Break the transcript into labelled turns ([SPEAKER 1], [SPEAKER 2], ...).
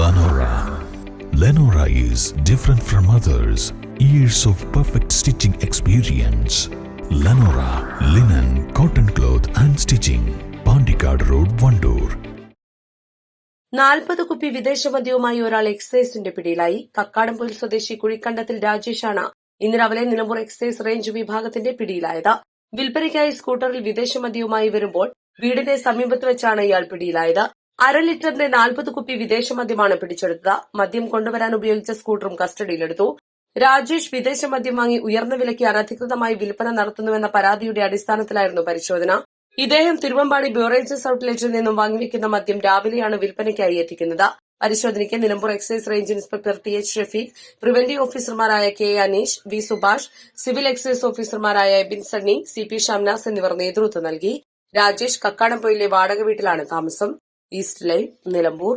[SPEAKER 1] Lenora. Lenora is different from others. Years of perfect stitching experience. Lenora linen, cotton cloth and stitching. Pandikad Road, Vandoor.
[SPEAKER 2] 40 കുപ്പി വിദേശമദ്യവുമായി ഒരാൾ എക്സൈസിന്റെ പിടിയിലായി. കക്കാടംപൊയിൽ സ്വദേശി കുഴിക്കണ്ടത്തിൽ രാജേഷാണ് ഇന്ന് രാവിലെ Nilambur excise range വിഭാഗത്തിന്റെ പിടിയിലായത്. വിൽപ്പനയ്ക്കായി സ്കൂട്ടറിൽ വിദേശമദ്യവുമായി വരുമ്പോൾ വീടിന്റെ സമീപത്ത് വെച്ചാണ് ഇയാൾ പിടിയിലായത്. 1/2 ലിറ്ററിന്റെ 40 കുപ്പി വിദേശമദ്യമാണ് പിടിച്ചെടുത്തത്. മദ്യം കൊണ്ടുവരാൻ ഉപയോഗിച്ച സ്കൂട്ടറും കസ്റ്റഡിയിലെടുത്തു. രാജേഷ് വിദേശമദ്യം വാങ്ങി ഉയർന്ന വിലയ്ക്ക് അനധികൃതമായി വിൽപ്പന നടത്തുന്നുവെന്ന പരാതിയുടെ അടിസ്ഥാനത്തിലായിരുന്നു പരിശോധന. ഇദ്ദേഹം തിരുവമ്പാടി ബ്യൂറേജസ് ഔട്ട്ലെറ്റിൽ നിന്നും വാങ്ങിവെക്കുന്ന മദ്യം രാവിലെയാണ് വിൽപ്പനയ്ക്കായി എത്തിക്കുന്നത്. പരിശോധനയ്ക്ക് Nilambur excise range inspector TH Shafeeq, preventive ഓഫീസർമാരായ K Aneesh, V Subhash, civil excise ഓഫീസർമാരായ എബിൻ സണ്ണി, CP ഷംനാസ് എന്നിവർ നേതൃത്വം നൽകി. രാജേഷ് കക്കാടംപൊയിലെ വാടക വീട്ടിലാണ് താമസം. East live, Nilambur.